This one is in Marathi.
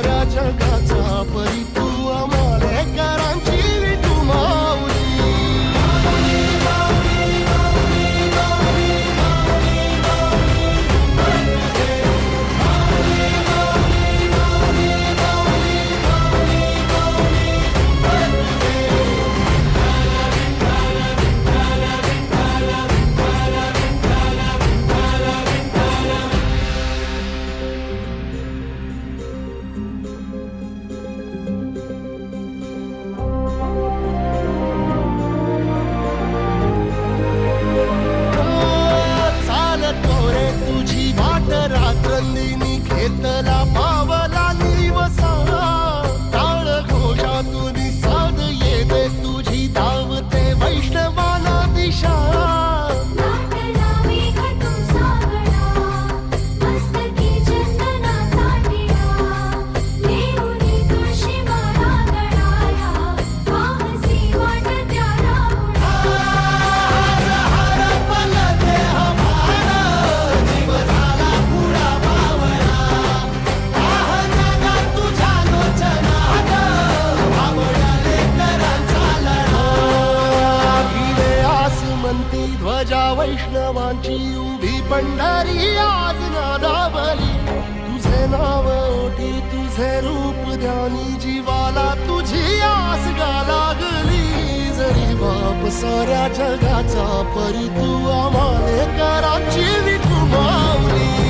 साऱ्या जगाचा परी तू आम्हाले करांची विठू माऊली. रात्रंदिनी घेतला पावला निवसा टाळ घोषातून साध येते तुझी धावते वैष्णवाला दिशा. ध्वजा वैष्णवांची उभी पंढरी आज नादावली. तुझे नाव ओठी तुझे रूप ध्यानी जीवाला तुझी आस गा लागली. जरी बाप साऱ्या जगाचा परी तू आम्हाले करांची विठू माऊली.